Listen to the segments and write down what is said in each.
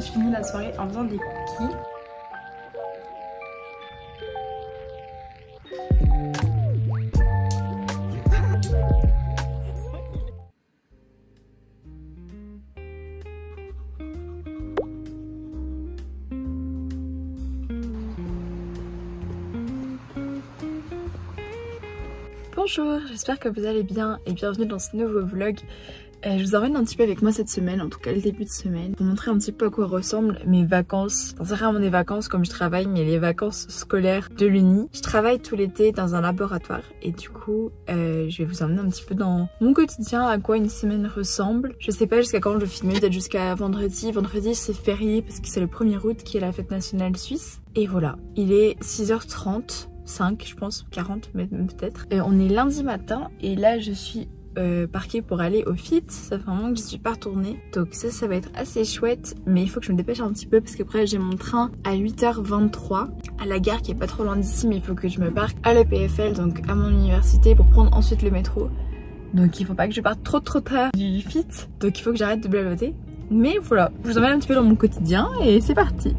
Je finis la soirée en faisant des cookies. Bonjour, j'espère que vous allez bien et bienvenue dans ce nouveau vlog. Je vous emmène un petit peu avec moi cette semaine, en tout cas le début de semaine, pour montrer un petit peu à quoi ressemblent mes vacances. Enfin, c'est vraiment des vacances comme je travaille, mais les vacances scolaires de l'Uni. Je travaille tout l'été dans un laboratoire et du coup, je vais vous emmener un petit peu dans mon quotidien, à quoi une semaine ressemble. Je sais pas jusqu'à quand je vais filmer, peut-être jusqu'à vendredi. Vendredi c'est férié parce que c'est le 1er août qui est la fête nationale suisse. Et voilà, il est 6h30. 5 je pense, 40 même peut-être. On est lundi matin et là je suis parquée pour aller au FIT. Ça fait un moment que je suis pas retournée, donc ça va être assez chouette, mais il faut que je me dépêche un petit peu parce qu'après j'ai mon train à 8h23 à la gare qui est pas trop loin d'ici, mais il faut que je me parque à l'EPFL, donc à mon université, pour prendre ensuite le métro. Donc il faut pas que je parte trop tard du FIT, donc il faut que j'arrête de blablater. Mais voilà, je vous emmène un petit peu dans mon quotidien et c'est parti.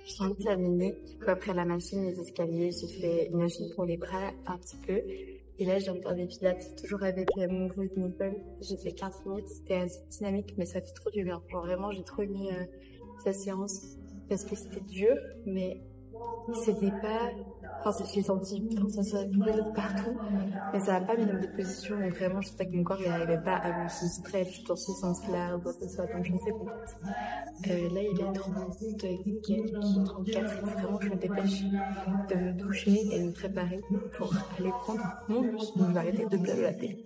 Je viens de terminer. Du coup, après la machine, les escaliers, j'ai fait une machine pour les bras un petit peu. Et là, je viens de faire des pilates, toujours avec mon groupe Nipple. J'ai fait 15 minutes, c'était assez dynamique, mais ça fait trop du bien. Genre vraiment, j'ai trop aimé cette séance parce que c'était dur, mais c'était pas... Enfin, je l'ai senti, ça se brûler partout, mais ça n'a pas mis dans des positions où vraiment je sentais que mon corps il n'arrivait pas à me stretch dans ce sens-là ou quoi que ce soit, donc je ne sais pas. Là il est 34 et vraiment je me dépêche de me doucher et de me préparer pour aller prendre mon bus, donc je vais arrêter de blablater.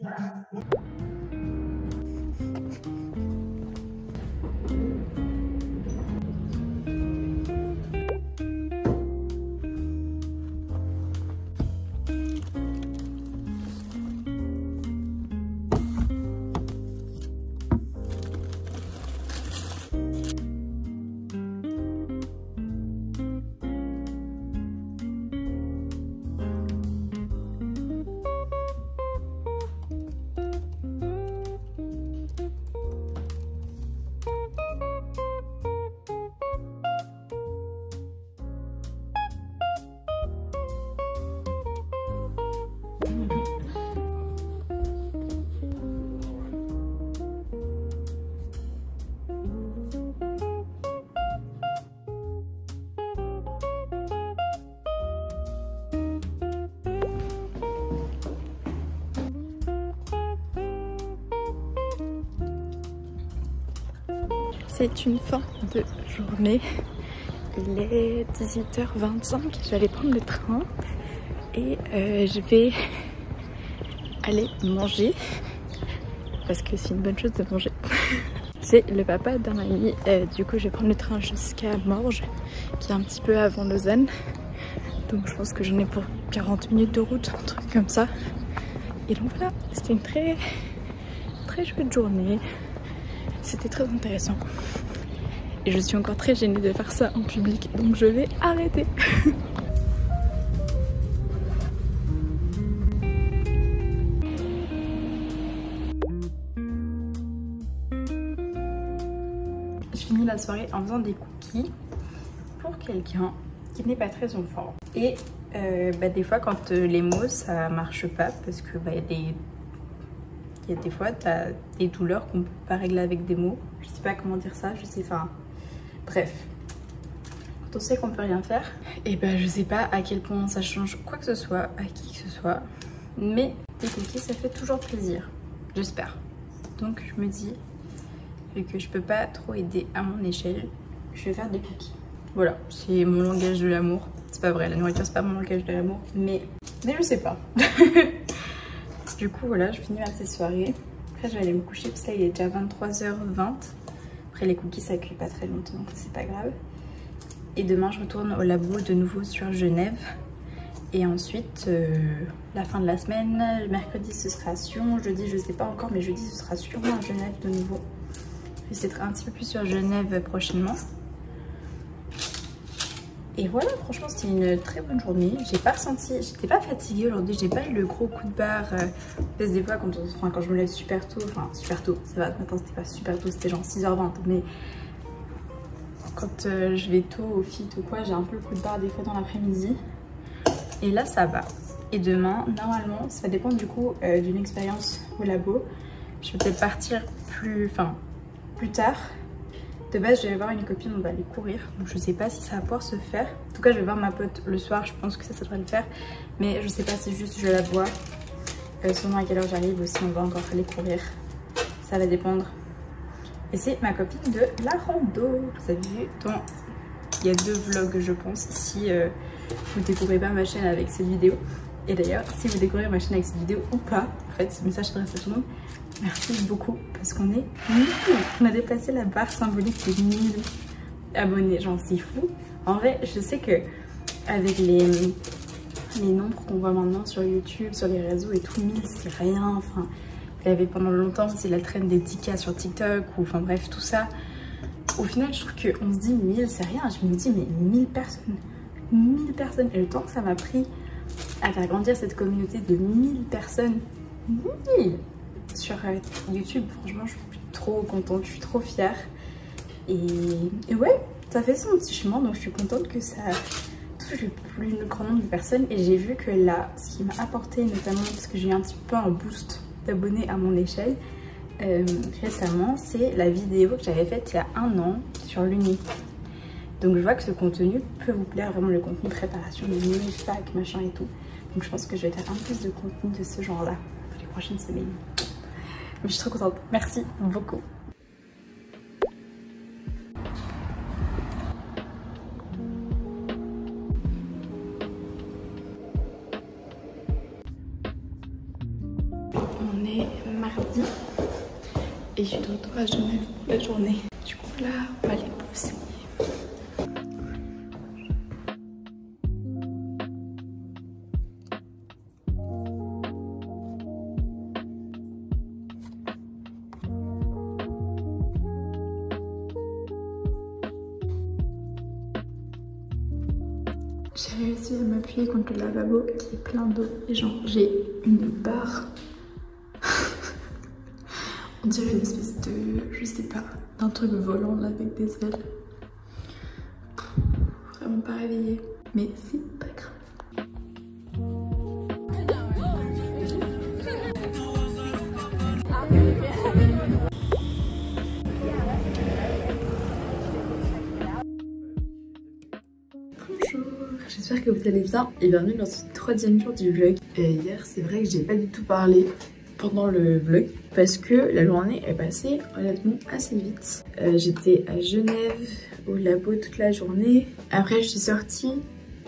C'est une fin de journée, il est 18h25, je vais aller prendre le train et je vais aller manger parce que c'est une bonne chose de manger. C'est le papa d'un ami, du coup je vais prendre le train jusqu'à Morges qui est un petit peu avant Lausanne, donc je pense que j'en ai pour 40 minutes de route, un truc comme ça. Et donc voilà, c'était une très chouette journée. C'était très intéressant. Et je suis encore très gênée de faire ça en public, donc je vais arrêter. Je finis la soirée en faisant des cookies pour quelqu'un qui n'est pas très en forme. Et des fois quand les mots ça marche pas, parce que il y a des fois, tu as des douleurs qu'on ne peut pas régler avec des mots. Je sais pas comment dire ça, bref. Quand on sait qu'on peut rien faire, et je sais pas à quel point ça change quoi que ce soit, à qui que ce soit. Mais des cookies, ça fait toujours plaisir. j'espère. Donc je me dis, vu que je peux pas trop aider à mon échelle, je vais faire des cookies. Voilà, c'est mon langage de l'amour. C'est pas vrai, la nourriture c'est pas mon langage de l'amour, mais je sais pas. Du coup voilà, je finis ma petite soirée. Après je vais aller me coucher parce que là il est déjà 23h20. Après les cookies ça cuit pas très longtemps, donc c'est pas grave. Et demain je retourne au labo de nouveau sur Genève. Et ensuite, la fin de la semaine, mercredi ce sera à Sion, jeudi je sais pas encore, mais jeudi ce sera sûrement à Genève de nouveau. J'essaierai d'être un petit peu plus sur Genève prochainement. Et voilà, franchement c'était une très bonne journée. J'ai pas ressenti, j'étais pas fatiguée aujourd'hui, j'ai pas eu le gros coup de barre. Des fois quand je me lève super tôt, enfin super tôt, ça va, ce matin c'était pas super tôt, c'était genre 6h20, mais quand je vais tôt au fit ou quoi, j'ai un peu le coup de barre des fois dans l'après-midi. Et là ça va. Et demain, normalement, ça dépend du coup d'une expérience au labo. Je vais peut-être partir plus tard. De base, je vais voir une copine, on va aller courir. Donc je sais pas si ça va pouvoir se faire. En tout cas, je vais voir ma pote le soir, je pense que ça devrait le faire. Mais je sais pas si juste je la vois. Selon à quelle heure j'arrive aussi, on va encore aller courir. Ça va dépendre. Et c'est ma copine de la rando. Vous avez vu, il y a 2 vlogs je pense. Si vous découvrez pas ma chaîne avec cette vidéo. Et d'ailleurs, si vous découvrez ma chaîne avec cette vidéo ou pas, en fait, ce message s'adresse à tout le monde. Merci beaucoup parce qu'on est 1000. On a dépassé la barre symbolique des 1000 abonnés. Genre, c'est fou. En vrai, je sais que avec les nombres qu'on voit maintenant sur YouTube, sur les réseaux et tout, 1000 c'est rien. Enfin, il y avait pendant longtemps, c'est la traîne des 10K sur TikTok ou enfin bref, tout ça. Au final, je trouve qu'on se dit 1000 c'est rien. Je me dis, mais 1000 personnes. 1000 personnes. Et le temps que ça m'a pris à faire grandir cette communauté de 1000 personnes. 1000 sur YouTube, franchement je suis trop contente, je suis trop fière et ouais, ça fait son petit chemin, donc je suis contente que ça touche le plus grand nombre de personnes. Et j'ai vu que là, ce qui m'a apporté notamment, parce que j'ai eu un petit peu un boost d'abonnés à mon échelle récemment, c'est la vidéo que j'avais faite il y a 1 an sur l'Uni. Donc je vois que ce contenu peut vous plaire, vraiment le contenu préparation, les mini fac, machin et tout. Donc je pense que je vais faire un peu plus de contenu de ce genre là pour les prochaines semaines. Mais je suis trop contente, merci beaucoup. On est mardi et je suis de retour à Genève pour la journée. Du coup là, on va aller bosser. J'ai réussi à m'appuyer contre le lavabo qui est plein d'eau et genre j'ai une barre. On dirait une espèce de, je sais pas, d'un truc volant là avec des ailes. Vraiment pas réveillée, mais c'est pas grave. J'espère que vous allez bien et bienvenue dans ce 3e jour du vlog. Hier c'est vrai que j'ai pas du tout parlé pendant le vlog parce que la journée est passée honnêtement assez vite. J'étais à Genève au labo toute la journée. Après je suis sortie,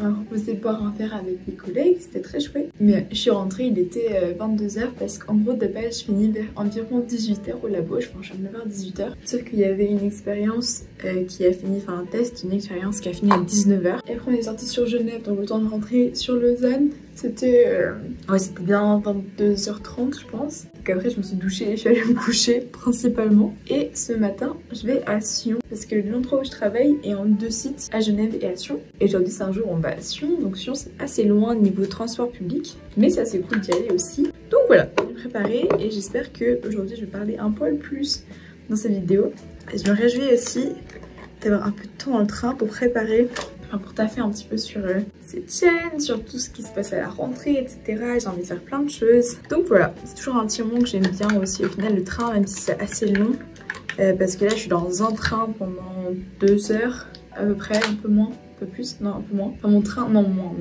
on m'a proposé de boire un verre avec des collègues, c'était très chouette. Mais je suis rentrée, il était 22h parce qu'en gros de base je finis vers environ 18h au labo, je pense à 9h 18h. Sauf qu'il y avait une expérience qui a fini, enfin un test, une expérience qui a fini à 19h. Et après on est sorti sur Genève, donc le temps de rentrer sur Lausanne, c'était c'était bien 22h30 je pense. Donc après je me suis douchée et je suis allée me coucher principalement. Et ce matin je vais à Sion parce que l'endroit où je travaille est en 2 sites, à Genève et à Sion. Et aujourd'hui c'est un jour où on va à Sion, donc Sion c'est assez loin niveau transport public, mais c'est assez cool d'y aller aussi. Donc voilà, je vais préparer et j'espère que aujourd'hui je vais parler un poil plus dans cette vidéo. Et je me réjouis aussi d'avoir un peu de temps dans le train pour préparer, enfin pour taffer un petit peu sur cette chaîne, sur tout ce qui se passe à la rentrée, etc. J'ai envie de faire plein de choses. Donc voilà, c'est toujours un petit moment que j'aime bien aussi au final le train, même si c'est assez long. Parce que là je suis dans un train pendant 2 heures à peu près, un peu moins, un peu plus, non un peu moins. Enfin mon train, non moins,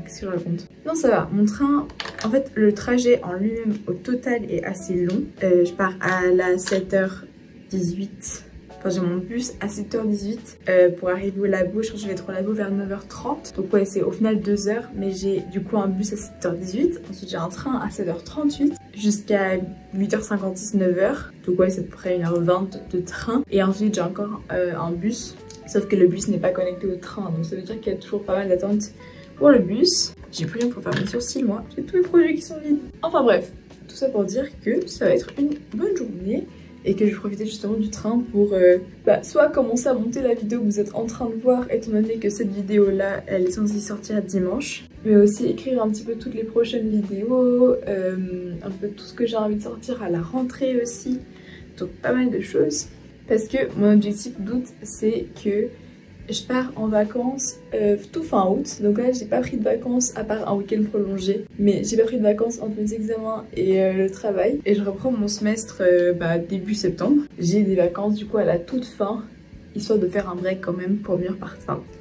qu'est-ce que je raconte? Non ça va, mon train En fait, le trajet en lui-même au total est assez long. Je pars à la 7h18. Enfin, j'ai mon bus à 7h18 pour arriver au labo. Je pense que je vais être au labo vers 9h30. Donc ouais, c'est au final 2 heures. Mais j'ai du coup un bus à 7h18. Ensuite, j'ai un train à 7h38 jusqu'à 8h56, 9h. Donc ouais, c'est à peu près 1h20 de train. Et ensuite, j'ai encore un bus. Sauf que le bus n'est pas connecté au train. Donc ça veut dire qu'il y a toujours pas mal d'attentes pour le bus. J'ai plus rien pour faire mes sourcils, moi. J'ai tous mes produits qui sont vides. Enfin bref, tout ça pour dire que ça va être une bonne journée. Et que je vais profiter justement du train pour soit commencer à monter la vidéo que vous êtes en train de voir, étant donné que cette vidéo là elle est censée sortir dimanche, mais aussi écrire un petit peu toutes les prochaines vidéos, un peu tout ce que j'ai envie de sortir à la rentrée aussi, donc pas mal de choses. Parce que mon objectif d'août c'est que je pars en vacances tout fin août, donc là j'ai pas pris de vacances à part un week-end prolongé, mais j'ai pas pris de vacances entre mes examens et le travail, et je reprends mon semestre début septembre. J'ai des vacances du coup à la toute fin, histoire de faire un break quand même pour mieux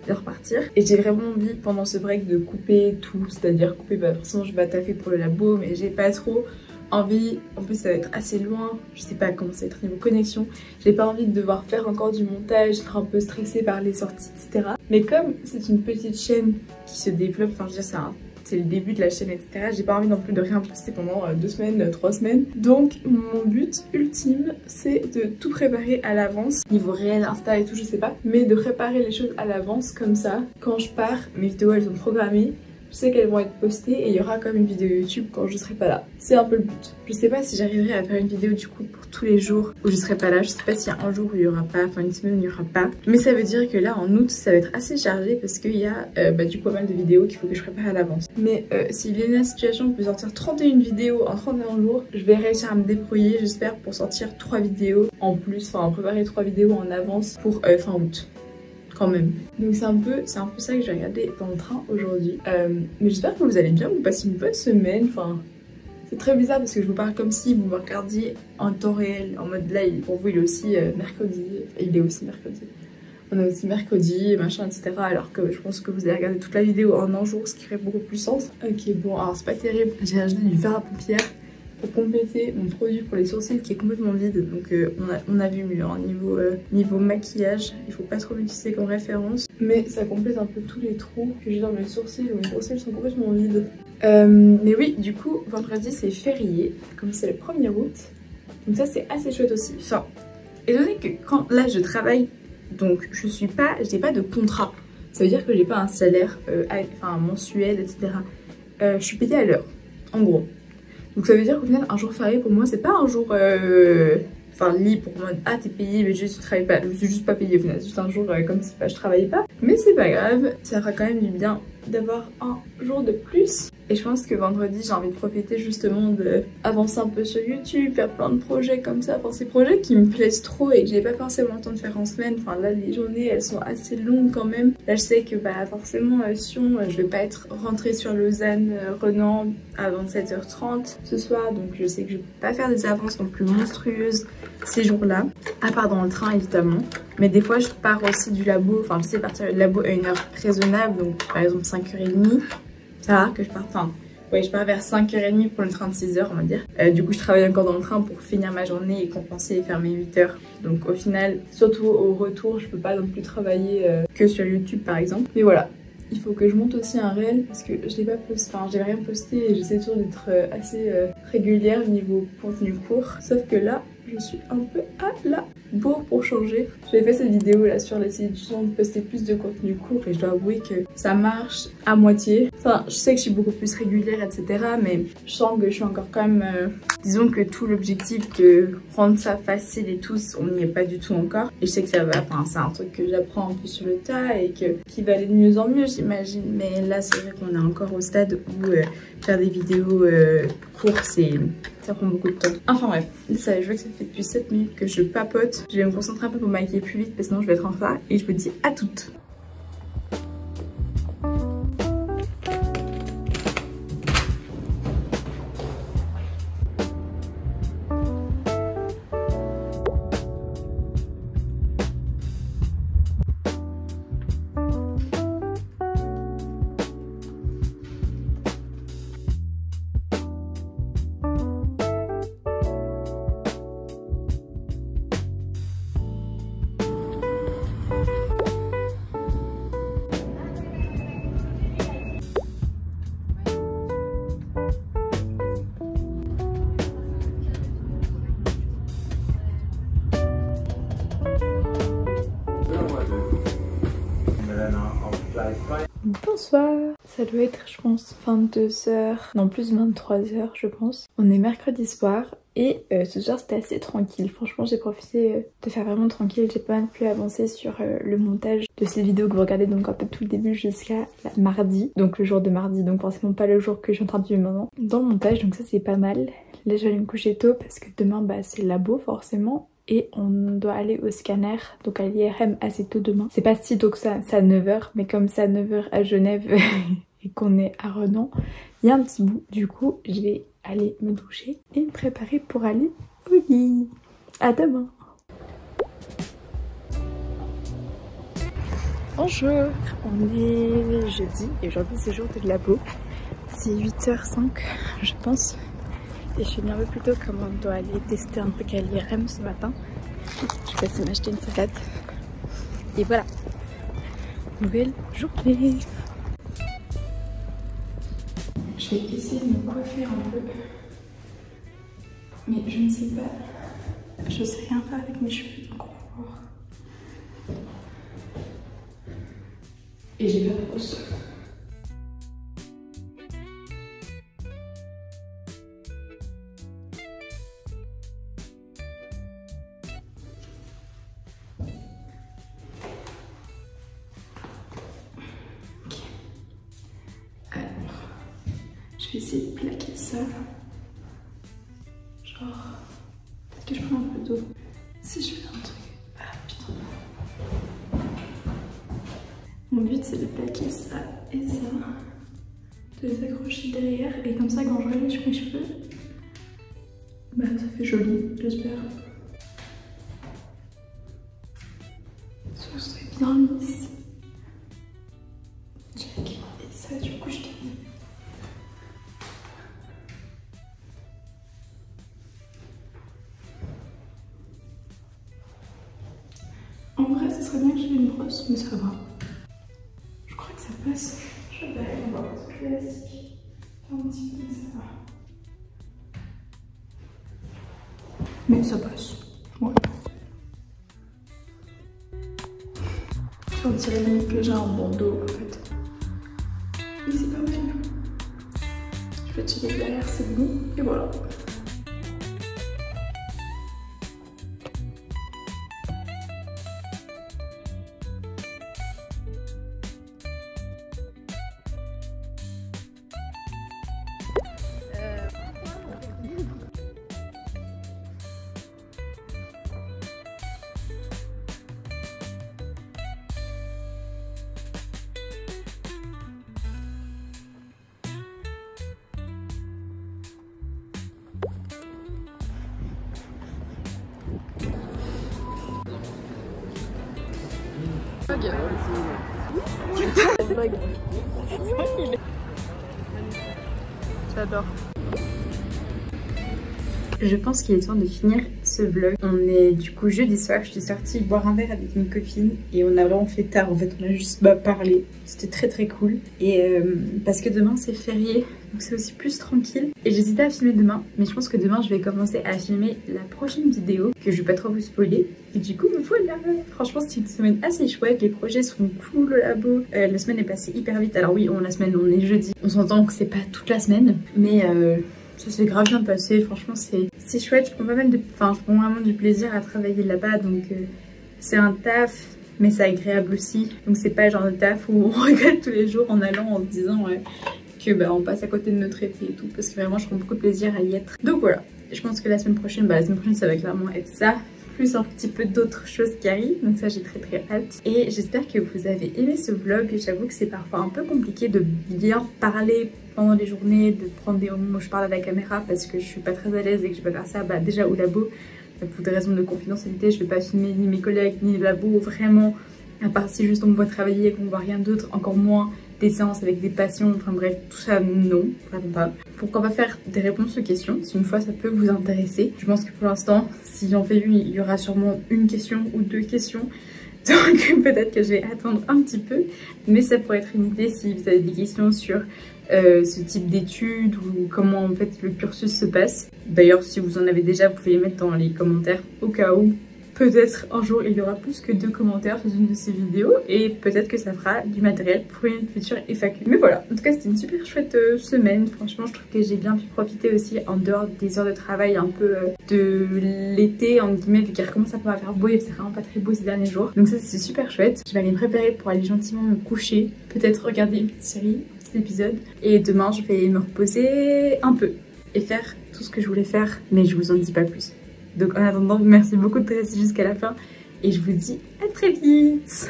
repartir. Et j'ai vraiment envie pendant ce break de couper tout, c'est-à-dire couper, forcément je vais taffer pour le labo, mais j'ai pas trop envie, en plus ça va être assez loin, je sais pas comment ça va être niveau connexion, j'ai pas envie de devoir faire encore du montage, être un peu stressée par les sorties, etc. Mais comme c'est une petite chaîne qui se développe, enfin je veux dire c'est le début de la chaîne, etc. J'ai pas envie non plus de rien poster pendant 2 semaines, 3 semaines. Donc mon but ultime c'est de tout préparer à l'avance, niveau réel, Insta et tout je sais pas, mais de préparer les choses à l'avance comme ça, quand je pars, mes vidéos elles sont programmées. Je sais qu'elles vont être postées et il y aura comme une vidéo YouTube quand je serai pas là. C'est un peu le but. Je sais pas si j'arriverai à faire une vidéo du coup pour tous les jours où je serai pas là. Je sais pas s'il y a un jour où il y aura pas, enfin une semaine où il y aura pas. Mais ça veut dire que là en août ça va être assez chargé parce qu'il y a du coup pas mal de vidéos qu'il faut que je prépare à l'avance. Mais si Lena Situation peut sortir 31 vidéos en 31 jours, je vais réussir à me débrouiller j'espère pour sortir 3 vidéos en plus, enfin préparer 3 vidéos en avance pour fin août. Quand même. Donc c'est un peu ça que j'ai regardé dans le train aujourd'hui. Mais j'espère que vous allez bien, vous passez une bonne semaine. Enfin, c'est très bizarre parce que je vous parle comme si vous me regardiez en temps réel. En mode là, pour vous il est aussi mercredi. Enfin, il est aussi mercredi. On est aussi mercredi, machin, etc. Alors que je pense que vous allez regarder toute la vidéo en un jour, ce qui ferait beaucoup plus sens. Ok, bon, alors c'est pas terrible. J'ai acheté du fer à paupières pour compléter mon produit pour les sourcils qui est complètement vide, donc on a vu mieux hein, niveau maquillage. Il faut pas trop l'utiliser comme référence, mais ça complète un peu tous les trous que j'ai dans mes sourcils. Mes sourcils sont complètement vides. Mais oui, du coup vendredi c'est férié, comme c'est le 1er août, donc ça c'est assez chouette aussi. Enfin, étant donné que quand là je travaille, donc j'ai pas de contrat, ça veut dire que j'ai pas un salaire mensuel, etc. Je suis payée à l'heure, en gros. Donc ça veut dire qu'au final un jour férié pour moi c'est pas un jour libre pour moi, ah t'es payé mais juste tu travailles pas, je suis juste pas payée au final, c'est juste un jour comme si je travaillais pas. Mais c'est pas grave, ça fera quand même du bien d'avoir un jour de plus. Et je pense que vendredi j'ai envie de profiter justement d'avancer un peu sur YouTube, faire plein de projets comme ça, enfin ces projets qui me plaisent trop et que j'ai pas forcément le temps de faire en semaine. Enfin là les journées elles sont assez longues quand même. Là je sais que forcément Sion, je vais pas être rentrée sur Lausanne, Renan avant 7h30 ce soir, donc je sais que je peux pas faire des avances non plus monstrueuses ces jours-là, à part dans le train évidemment. Mais des fois je pars aussi du labo, enfin je sais partir du labo à une heure raisonnable, donc par exemple 5h30. Ça va que je parte, je pars vers 5h30 pour le train de 6h on va dire. Du coup je travaille encore dans le train pour finir ma journée et compenser et faire mes 8h. Donc au final, surtout au retour, je peux pas non plus travailler que sur YouTube par exemple. Mais voilà, il faut que je monte aussi un réel parce que je l'ai pas posté, j'ai rien posté et j'essaie toujours d'être assez régulière niveau contenu court. Sauf que là, je suis un peu à la bourre pour changer. J'avais fait cette vidéo là sur l'essai étudiant de poster plus de contenu court et je dois avouer que ça marche à moitié. Enfin, je sais que je suis beaucoup plus régulière, etc. Mais je sens que je suis encore quand même... disons que tout l'objectif de rendre ça facile et tout, on n'y est pas du tout encore. Et je sais que ça va, c'est un truc que j'apprends un peu sur le tas et qui va aller de mieux en mieux, j'imagine. Mais là, c'est vrai qu'on est encore au stade où faire des vidéos courtes, ça prend beaucoup de temps. Enfin bref, je vois que ça fait depuis 7 minutes que je papote. Je vais me concentrer un peu pour maquiller plus vite parce que sinon je vais être en retard. Et je vous dis à toutes. Bonsoir. Ça doit être je pense 22h, non plus 23h je pense. On est mercredi soir et ce soir c'était assez tranquille. Franchement j'ai profité de faire vraiment tranquille. J'ai pas mal pu avancer sur le montage de cette vidéo que vous regardez donc un peu tout le début jusqu'à mardi. Donc le jour de mardi, donc forcément pas le jour que je suis en train de filmer maintenant. Dans le montage, donc ça c'est pas mal. Là je vais aller me coucher tôt parce que demain bah c'est le labo forcément. Et on doit aller au scanner, donc à l'IRM assez tôt demain. C'est pas si tôt que ça, c'est à 9h, mais comme c'est à 9h à Genève et qu'on est à Renan, il y a un petit bout. Du coup, je vais aller me doucher et me préparer pour aller au lit. À demain. Bonjour, on est jeudi et aujourd'hui c'est jour de labo. C'est 8h05 je pense. Et je suis bien un peu plus tôt comme on doit aller tester un truc à l'IRM ce matin. Je vais passer m'acheter une salade. Et voilà. Nouvelle journée. Je vais essayer de me coiffer un peu. Mais je ne sais pas. Je sais rien faire avec mes cheveux. Donc on va voir. Et j'ai pas de brosse. Je vais essayer de plaquer ça. Genre, peut-être que je prends un peu d'eau. Si je fais un truc. Ah putain. Mon but c'est de plaquer ça et ça. De les accrocher derrière. Et comme ça, quand je relâche mes cheveux, bah ça fait joli, j'espère. Ça serait bien lisse. Check. Et ça, du coup, je t'ai mis. En vrai, ce serait bien que j'aie une brosse, mais ça va. Je crois que ça passe. Je vais aller voir ce classique. Un petit peu, mais ça va. Mais ça passe. Ouais. On dirait limite que j'ai un bandeau en fait. Mais c'est pas mal. Je vais checker derrière, c'est bon. Et voilà. J'adore. Je pense qu'il est temps de finir ce vlog. On est du coup jeudi soir, je suis sortie boire un verre avec une copine et on a vraiment fait tard en fait, on a juste parlé. C'était très très cool. Et parce que demain c'est férié, donc c'est aussi plus tranquille. Et j'hésitais à filmer demain, mais je pense que demain je vais commencer à filmer la prochaine vidéo, que je vais pas trop vous spoiler. Et du coup voilà, franchement c'était une semaine assez chouette, les projets sont cool au labo. La semaine est passée hyper vite, alors oui la semaine on est jeudi, on s'entend que c'est pas toute la semaine, mais ça s'est grave bien passé, franchement c'est chouette, je prends pas mal de... Enfin je prends vraiment du plaisir à travailler là-bas, donc c'est un taf, mais c'est agréable aussi. Donc c'est pas le genre de taf où on regrette tous les jours en allant en se disant que bah, on passe à côté de notre été et tout, parce que vraiment je prends beaucoup de plaisir à y être. Donc voilà, je pense que la semaine prochaine ça va clairement être ça, plus un petit peu d'autres choses qui arrivent, donc ça j'ai très hâte. Et j'espère que vous avez aimé ce vlog. J'avoue que c'est parfois un peu compliqué de bien parler pendant les journées, de prendre des moments où je parle à la caméra parce que je suis pas très à l'aise et que je vais faire ça déjà au labo. Pour des raisons de confidentialité, je vais pas filmer ni mes collègues ni le labo vraiment, à part si juste on me voit travailler et qu'on voit rien d'autre, encore moins des séances avec des patients, enfin bref, tout ça non, vraiment pas. Pourquoi pas faire des réponses aux questions, si une fois ça peut vous intéresser. Je pense que pour l'instant, si j'en fais une, il y aura sûrement une question ou deux questions. Donc peut-être que je vais attendre un petit peu, mais ça pourrait être une idée si vous avez des questions sur ce type d'études ou comment en fait le cursus se passe. D'ailleurs si vous en avez déjà, vous pouvez les mettre dans les commentaires au cas où, peut-être un jour il y aura plus que 2 commentaires sur une de ces vidéos et peut-être que ça fera du matériel pour une future FAQ. Mais voilà, en tout cas c'était une super chouette semaine. Franchement je trouve que j'ai bien pu profiter aussi en dehors des heures de travail un peu de l'été en guillemets, vu qu'il recommence un peu à faire beau et c'est vraiment pas très beau ces derniers jours. Donc ça c'est super chouette. Je vais aller me préparer pour aller gentiment me coucher, peut-être regarder une petite série, un petit épisode, et demain je vais me reposer un peu et faire tout ce que je voulais faire, mais je vous en dis pas plus. Donc en attendant, merci beaucoup de rester jusqu'à la fin et je vous dis à très vite.